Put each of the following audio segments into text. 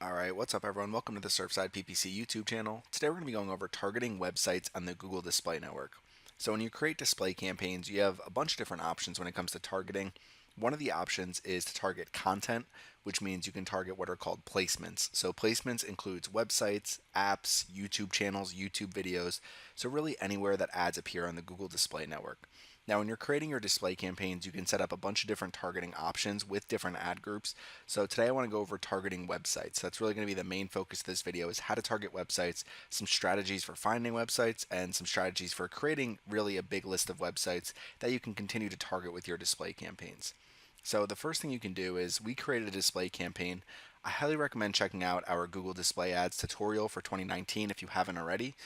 Alright, what's up everyone? Welcome to the Surfside PPC YouTube channel. Today we're going to be going over targeting websites on the Google Display Network. So when you create display campaigns, you have a bunch of different options when it comes to targeting. One of the options is to target content, which means you can target what are called placements. So placements includes websites, apps, YouTube channels, YouTube videos, so really anywhere that ads appear on the Google Display Network. Now, when you're creating your display campaigns, you can set up a bunch of different targeting options with different ad groups. So today I want to go over targeting websites. That's really going to be the main focus of this video is how to target websites, some strategies for finding websites, and some strategies for creating really a big list of websites that you can continue to target with your display campaigns. So the first thing you can do is we created a display campaign. I highly recommend checking out our Google Display Ads tutorial for 2019 if you haven't already.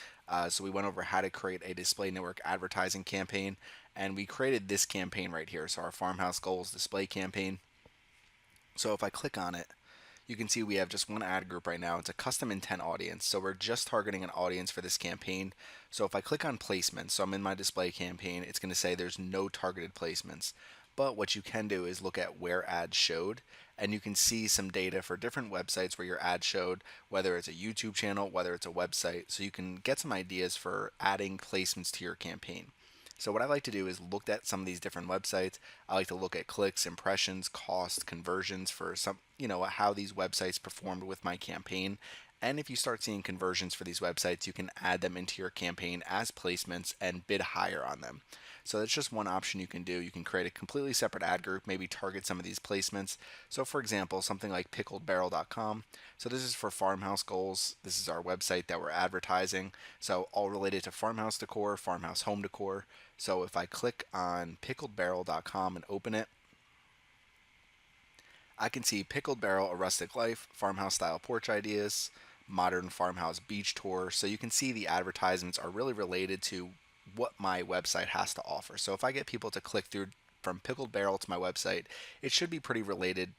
So we went over how to create a display network advertising campaign, and we created this campaign right here. So our Farmhouse Goals display campaign. So if I click on it, you can see we have just one ad group right now. It's a custom intent audience. So we're just targeting an audience for this campaign. So if I click on placements, so I'm in my display campaign, it's going to say there's no targeted placements. But what you can do is look at where ads showed, and you can see some data for different websites where your ad showed, whether it's a YouTube channel, whether it's a website. So you can get some ideas for adding placements to your campaign. So what I like to do is look at some of these different websites. I like to look at clicks, impressions, cost, conversions for some, how these websites performed with my campaign. And if you start seeing conversions for these websites, you can add them into your campaign as placements and bid higher on them. So that's just one option you can do. You can create a completely separate ad group, maybe target some of these placements. So for example, something like pickledbarrel.com. So this is for farmhouse goals. This is our website that we're advertising. So all related to farmhouse decor, farmhouse home decor. So if I click on pickledbarrel.com and open it, I can see Pickled Barrel, A Rustic Life, Farmhouse Style Porch Ideas, Modern Farmhouse Beach Tour. So you can see the advertisements are really related to what my website has to offer. So if I get people to click through from Pickled Barrel to my website, it should be pretty related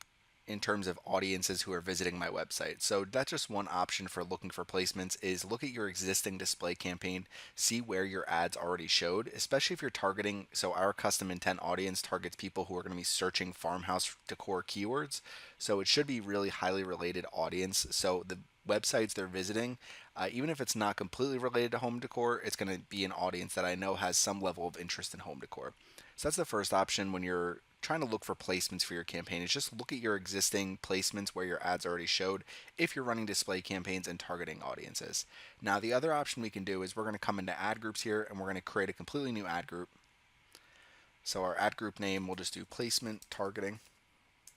in terms of audiences who are visiting my website. So that's just one option for looking for placements is look at your existing display campaign, see where your ads already showed, especially if you're targeting, so our custom intent audience targets people who are going to be searching farmhouse decor keywords. So it should be really highly related audience. So the websites they're visiting, even if it's not completely related to home decor, it's going to be an audience that I know has some level of interest in home decor. So that's the first option when you're trying to look for placements for your campaign is just look at your existing placements where your ads already showed if you're running display campaigns and targeting audiences. Now the other option we can do is we're going to come into ad groups here and we're going to create a completely new ad group. So our ad group name, we'll just do placement targeting.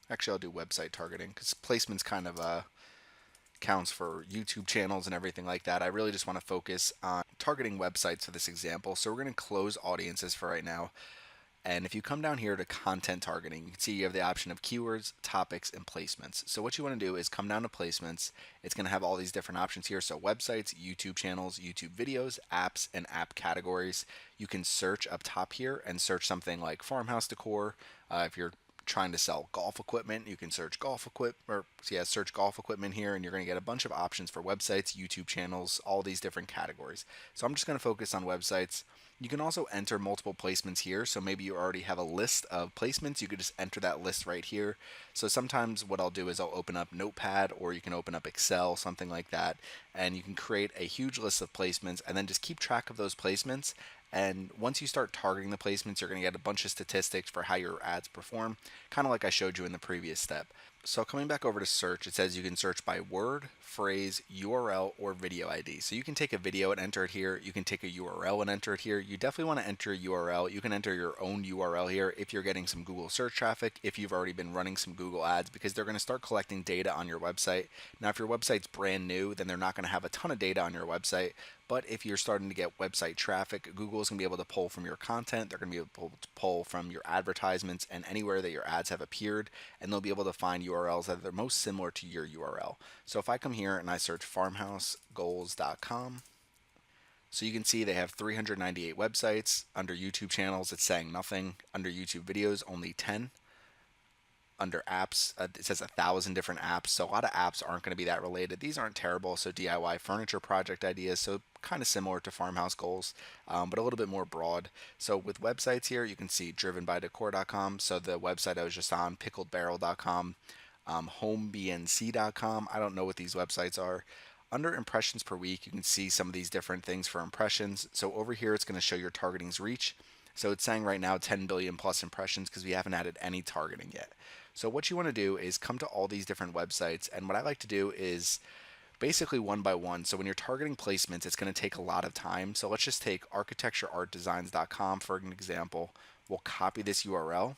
Actually, I'll do website targeting because placements kind of counts for YouTube channels and everything like that. I really just want to focus on targeting websites for this example. So we're going to close audiences for right now. And if you come down here to content targeting, you can see you have the option of keywords, topics, and placements. So what you want to do is come down to placements. It's going to have all these different options here. So websites, YouTube channels, YouTube videos, apps, and app categories. You can search up top here and search something like farmhouse decor. If you're trying to sell golf equipment, you can search search golf equipment here, and you're going to get a bunch of options for websites, YouTube channels, all these different categories. So I'm just going to focus on websites. You can also enter multiple placements here. So maybe you already have a list of placements. You could just enter that list right here. So sometimes what I'll do is I'll open up Notepad, or you can open up Excel, something like that. And you can create a huge list of placements and then just keep track of those placements. And once you start targeting the placements, you're going to get a bunch of statistics for how your ads perform, kind of like I showed you in the previous step. So coming back over to search, it says you can search by word, phrase, URL, or video ID. So you can take a video and enter it here. You can take a URL and enter it here. You definitely want to enter a URL. You can enter your own URL here if you're getting some Google search traffic, if you've already been running some Google ads, because they're going to start collecting data on your website. Now, if your website's brand new, then they're not going to have a ton of data on your website. But if you're starting to get website traffic, Google is going to be able to pull from your content. They're going to be able to pull from your advertisements and anywhere that your ads have appeared, and they'll be able to find URLs that are most similar to your URL. So if I come here and I search farmhousegoals.com, so you can see they have 398 websites. Under YouTube channels, it's saying nothing. Under YouTube videos, only 10. Under apps, it says 1,000 different apps. So a lot of apps aren't going to be that related. These aren't terrible. So DIY furniture project ideas. So kind of similar to farmhouse goals, but a little bit more broad. So with websites here, you can see drivenbydecor.com. So the website I was just on, pickledbarrel.com. homebnc.com. I don't know what these websites are. Under impressions per week, you can see some of these different things for impressions. So over here, it's going to show your targeting's reach. So it's saying right now 10 billion plus impressions because we haven't added any targeting yet. So what you want to do is come to all these different websites. And what I like to do is basically one by one. So when you're targeting placements, it's going to take a lot of time. So let's just take architectureartdesigns.com for an example. We'll copy this URL.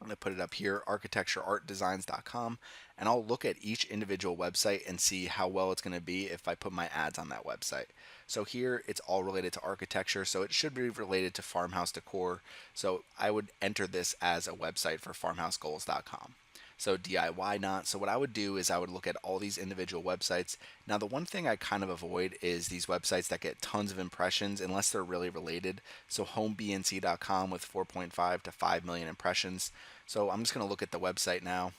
I'm going to put it up here, architectureartdesigns.com, and I'll look at each individual website and see how well it's going to be if I put my ads on that website. So here it's all related to architecture, so it should be related to farmhouse decor. So I would enter this as a website for farmhousegoals.com. So DIY not. So what I would do is I would look at all these individual websites. Now the one thing I kind of avoid is these websites that get tons of impressions unless they're really related. So homebnc.com with 4.5 to 5 million impressions. So I'm just going to look at the website now.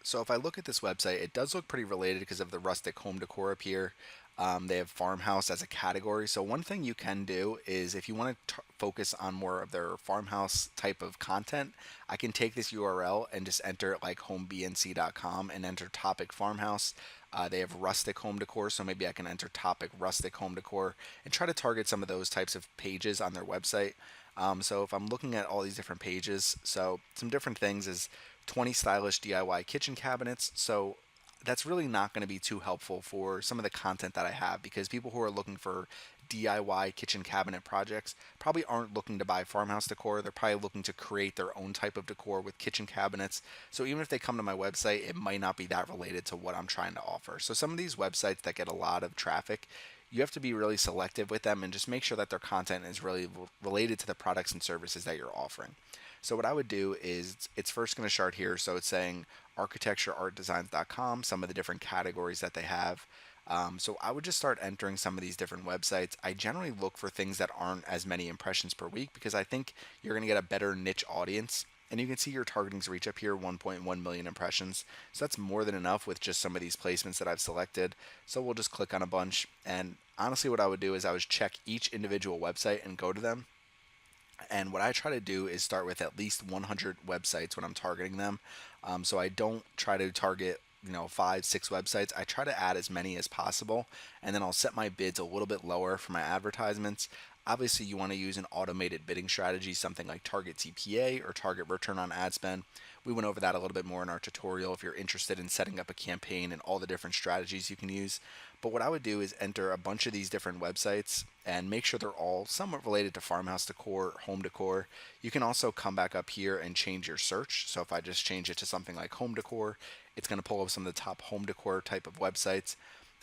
So if I look at this website, it does look pretty related because of the rustic home decor up here. They have farmhouse as a category. So one thing you can do is if you want to focus on more of their farmhouse type of content, I can take this URL and just enter it like homebnc.com and enter topic farmhouse. They have rustic home decor, so maybe I can enter topic rustic home decor and try to target some of those types of pages on their website. So if I'm looking at all these different pages, so some different things is 20 stylish DIY kitchen cabinets. So that's really not going to be too helpful for some of the content that I have because people who are looking for DIY kitchen cabinet projects probably aren't looking to buy farmhouse decor. They're probably looking to create their own type of decor with kitchen cabinets. So even if they come to my website, it might not be that related to what I'm trying to offer. So some of these websites that get a lot of traffic, you have to be really selective with them and just make sure that their content is really related to the products and services that you're offering. So what I would do is it's first going to start here. So it's saying architectureartdesigns.com, some of the different categories that they have. So I would just start entering some of these different websites. I generally look for things that aren't as many impressions per week because I think you're going to get a better niche audience. And you can see your targeting's reach up here, 1.1 million impressions. So that's more than enough with just some of these placements that I've selected. So we'll just click on a bunch. And honestly, what I would do is I would check each individual website and go to them. And what I try to do is start with at least 100 websites when I'm targeting them. So I don't try to target 5, 6 websites. I try to add as many as possible, and then I'll set my bids a little bit lower for my advertisements. Obviously, you want to use an automated bidding strategy, something like target CPA or target return on ad spend. We went over that a little bit more in our tutorial if you're interested in setting up a campaign and all the different strategies you can use. But what I would do is enter a bunch of these different websites and make sure they're all somewhat related to farmhouse decor, home decor. You can also come back up here and change your search. So if I just change it to something like home decor, it's going to pull up some of the top home decor type of websites.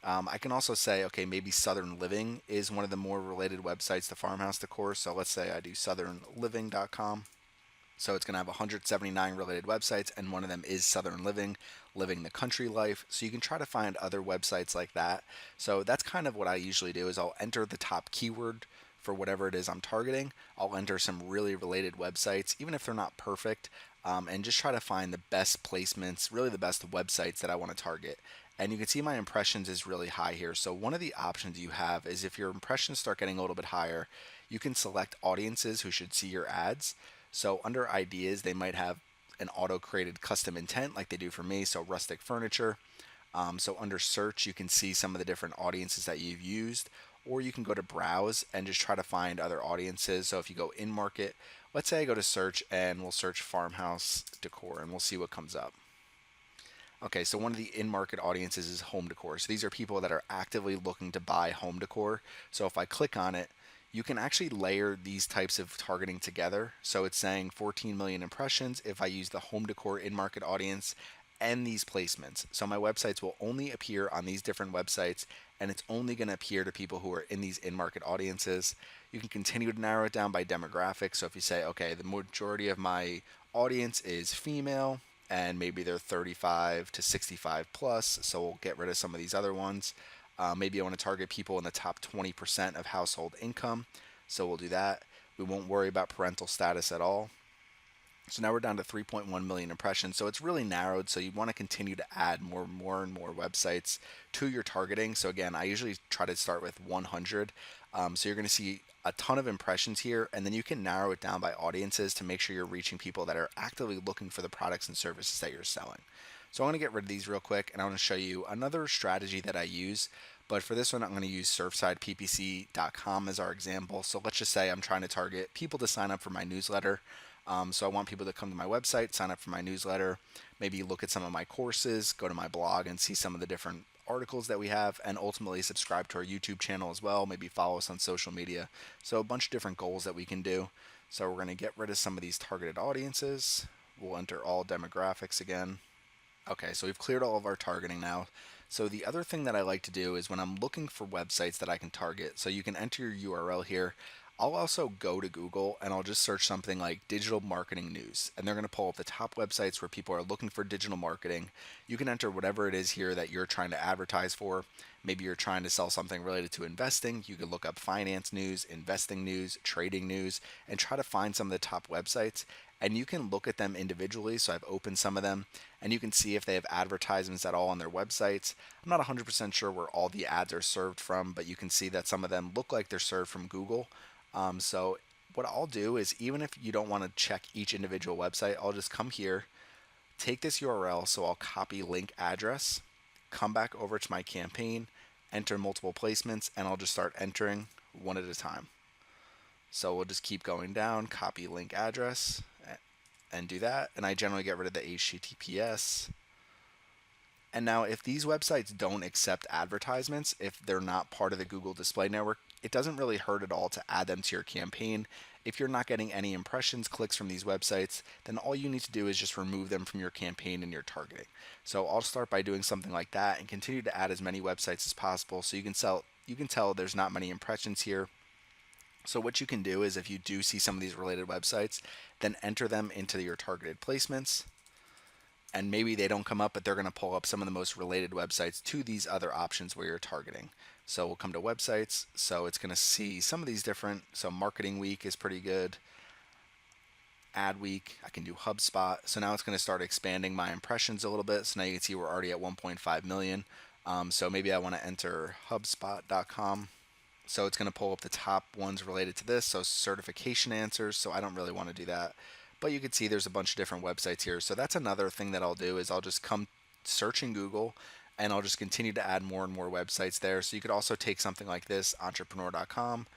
I can also say, okay, maybe Southern Living is one of the more related websites to farmhouse decor. So let's say I do southernliving.com. So it's going to have 179 related websites, and one of them is Southern Living, living the country life. So you can try to find other websites like that. So that's kind of what I usually do is I'll enter the top keyword for whatever it is I'm targeting. I'll enter some really related websites, even if they're not perfect, and just try to find the best placements, really the best websites that I want to target. And you can see my impressions is really high here. So one of the options you have is if your impressions start getting a little bit higher, you can select audiences who should see your ads. So under ideas, they might have an auto-created custom intent like they do for me, so rustic furniture. So under search, you can see some of the different audiences that you've used, or you can go to browse and just try to find other audiences. So if you go InMarket, let's say I go to search and we'll search farmhouse decor and we'll see what comes up. Okay, so one of the InMarket audiences is home decor. So these are people that are actively looking to buy home decor. So if I click on it, you can actually layer these types of targeting together. So it's saying 14 million impressions if I use the home decor InMarket audience and these placements. So my websites will only appear on these different websites, and it's only going to appear to people who are in these InMarket audiences. You can continue to narrow it down by demographics. So if you say, okay, the majority of my audience is female, and maybe they're 35 to 65 plus, so we'll get rid of some of these other ones. Maybe I want to target people in the top 20% of household income, so we'll do that. We won't worry about parental status at all. So now we're down to 3.1 million impressions, so it's really narrowed, so you want to continue to add more and more websites to your targeting. So again, I usually try to start with 100. So you're going to see a ton of impressions here, and then you can narrow it down by audiences to make sure you're reaching people that are actively looking for the products and services that you're selling. So I'm going to get rid of these real quick, and I want to show you another strategy that I use. But for this one, I'm going to use surfsideppc.com as our example. So let's just say I'm trying to target people to sign up for my newsletter. So I want people to come to my website, sign up for my newsletter, maybe look at some of my courses, go to my blog and see some of the different articles that we have, and ultimately subscribe to our YouTube channel as well, maybe follow us on social media. So a bunch of different goals that we can do. So we're going to get rid of some of these targeted audiences. We'll enter all demographics again. Okay, so we've cleared all of our targeting now. So the other thing that I like to do is when I'm looking for websites that I can target, so you can enter your URL here. I'll also go to Google and I'll just search something like digital marketing news, and they're going to pull up the top websites where people are looking for digital marketing. You can enter whatever it is here that you're trying to advertise for. Maybe you're trying to sell something related to investing. You can look up finance news, investing news, trading news, and try to find some of the top websites. And you can look at them individually. So I've opened some of them, and you can see if they have advertisements at all on their websites. I'm not 100% sure where all the ads are served from, but you can see that some of them look like they're served from Google. So what I'll do is, even if you don't want to check each individual website, I'll just come here, take this URL, so I'll copy link address, come back over to my campaign, enter multiple placements, and I'll just start entering one at a time. So we'll just keep going down, copy link address, and do that. And I generally get rid of the HTTPS. And now if these websites don't accept advertisements, if they're not part of the Google Display Network, it doesn't really hurt at all to add them to your campaign. If you're not getting any impressions, clicks from these websites, then all you need to do is just remove them from your campaign and your targeting. So I'll start by doing something like that and continue to add as many websites as possible so you can tell there's not many impressions here. So what you can do is, if you do see some of these related websites, then enter them into your targeted placements. And maybe they don't come up, but they're going to pull up some of the most related websites to these other options where you're targeting. So we'll come to websites. So it's going to see some of these different. So Marketing Week is pretty good. Ad Week, I can do HubSpot. So now it's going to start expanding my impressions a little bit. So now you can see we're already at 1.5 million. So maybe I want to enter HubSpot.com. So it's going to pull up the top ones related to this. So certification answers. So I don't really want to do that. But you can see there's a bunch of different websites here. So that's another thing that I'll do is I'll just come search in Google and I'll just continue to add more and more websites there. So you could also take something like this, entrepreneur.com,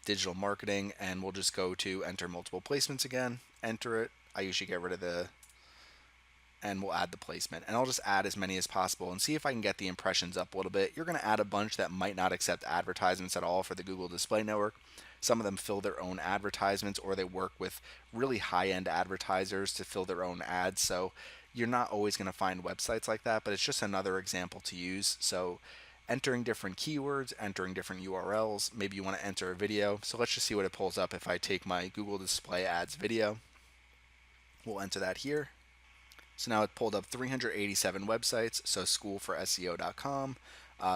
digital marketing, and we'll just go to enter multiple placements again, enter it. I usually get rid of and we'll add the placement. And I'll just add as many as possible and see if I can get the impressions up a little bit. You're going to add a bunch that might not accept advertisements at all for the Google Display Network. Some of them fill their own advertisements, or they work with really high-end advertisers to fill their own ads. So you're not always going to find websites like that, but it's just another example to use. So entering different keywords, entering different URLs, maybe you want to enter a video. So let's just see what it pulls up if I take my Google Display Ads video. We'll enter that here. So now it pulled up 387 websites, so schoolforseo.com.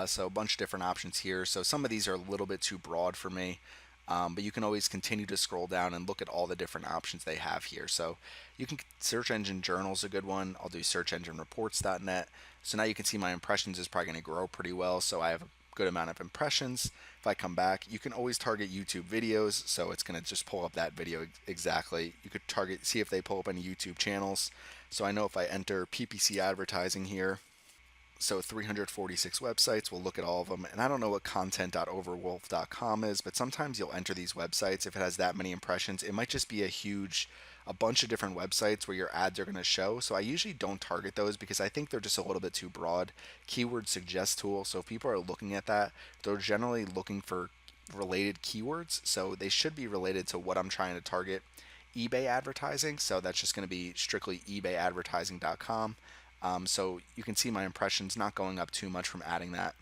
So a bunch of different options here. So some of these are a little bit too broad for me. But you can always continue to scroll down and look at all the different options they have here. So you can, Search Engine Journal is a good one. I'll do searchenginereports.net. So now you can see my impressions is probably going to grow pretty well. So I have a good amount of impressions. If I come back, you can always target YouTube videos. So it's going to just pull up that video exactly. You could target, see if they pull up any YouTube channels. So I know if I enter PPC advertising here, so 346 websites, we'll look at all of them. And I don't know what content.overwolf.com is, but sometimes you'll enter these websites. If it has that many impressions, it might just be a bunch of different websites where your ads are going to show. So I usually don't target those because I think they're just a little bit too broad. Keyword suggest tool. So if people are looking at that, they're generally looking for related keywords. So they should be related to what I'm trying to target. eBay advertising. So that's just going to be strictly ebayadvertising.com. So you can see my impressions not going up too much from adding that.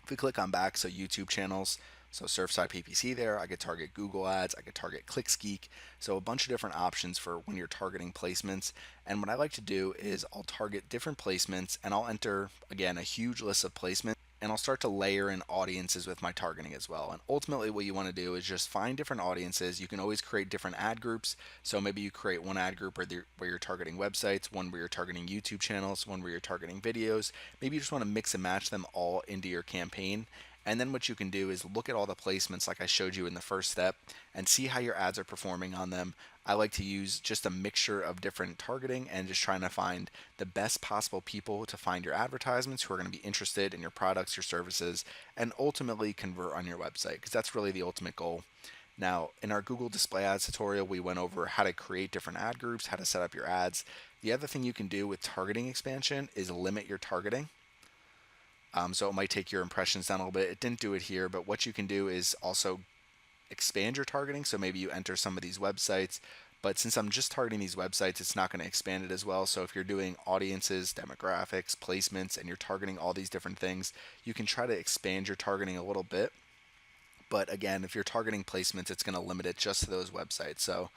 If we click on back, so YouTube channels, so Surfside PPC there, I could target Google ads, I could target ClickSkeek, so a bunch of different options for when you're targeting placements. And what I like to do is I'll target different placements and I'll enter, again, a huge list of placements. And I'll start to layer in audiences with my targeting as well. And ultimately what you want to do is just find different audiences. You can always create different ad groups. So maybe you create one ad group where you're targeting websites, one where you're targeting YouTube channels, one where you're targeting videos. Maybe you just want to mix and match them all into your campaign. And then what you can do is look at all the placements like I showed you in the first step and see how your ads are performing on them. I like to use just a mixture of different targeting and just trying to find the best possible people to find your advertisements who are going to be interested in your products, your services, and ultimately convert on your website, because that's really the ultimate goal. Now, in our Google Display Ads tutorial, we went over how to create different ad groups, how to set up your ads. The other thing you can do with targeting expansion is limit your targeting. So it might take your impressions down a little bit. It didn't do it here, but what you can do is also expand your targeting. So maybe you enter some of these websites, but since I'm just targeting these websites, it's not going to expand it as well. So if you're doing audiences, demographics, placements, and you're targeting all these different things, you can try to expand your targeting a little bit. But again, if you're targeting placements, it's going to limit it just to those websites. So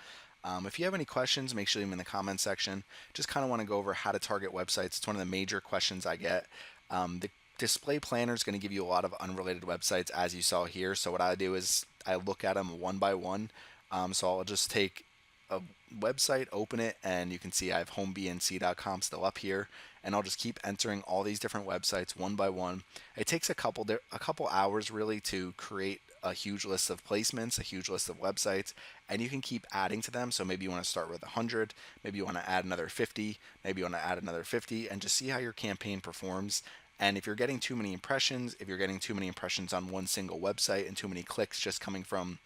if you have any questions, make sure you leave them in the comment section. Just kind of want to go over how to target websites. It's one of the major questions I get. The display planner is going to give you a lot of unrelated websites, as you saw here. So what I do is I look at them one by one. So I'll just take a website, open it, and you can see I have homebnc.com still up here, and I'll just keep entering all these different websites one by one. It takes a couple hours really to create a huge list of placements, a huge list of websites, and you can keep adding to them. So maybe you want to start with 100, maybe you want to add another 50, maybe you want to add another 50, and just see how your campaign performs. And if you're getting too many impressions, if you're getting too many impressions on one single website and too many clicks just coming from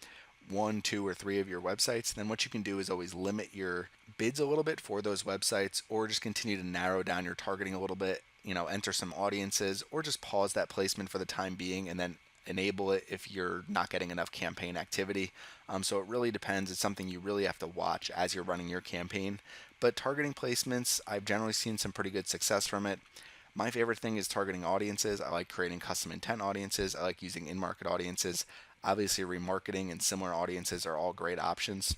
one, two, or three of your websites, then what you can do is always limit your bids a little bit for those websites, or just continue to narrow down your targeting a little bit, enter some audiences, or just pause that placement for the time being and then enable it if you're not getting enough campaign activity. So it really depends. It's something you really have to watch as you're running your campaign. But targeting placements, I've generally seen some pretty good success from it. My favorite thing is targeting audiences. I like creating custom intent audiences. I like using in-market audiences. Obviously, remarketing and similar audiences are all great options.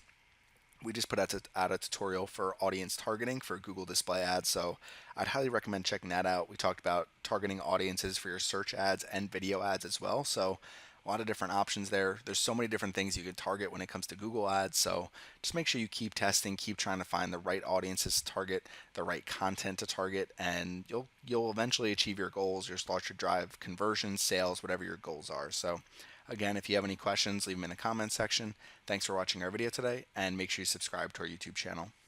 We just put out a tutorial for audience targeting for Google Display Ads, so I'd highly recommend checking that out. We talked about targeting audiences for your search ads and video ads as well, so a lot of different options there. There's so many different things you can target when it comes to Google Ads, so just make sure you keep testing, keep trying to find the right audiences to target, the right content to target, and you'll eventually achieve your goals. You'll start to drive conversions, sales, whatever your goals are. So again, if you have any questions, leave them in the comments section. Thanks for watching our video today, and make sure you subscribe to our YouTube channel.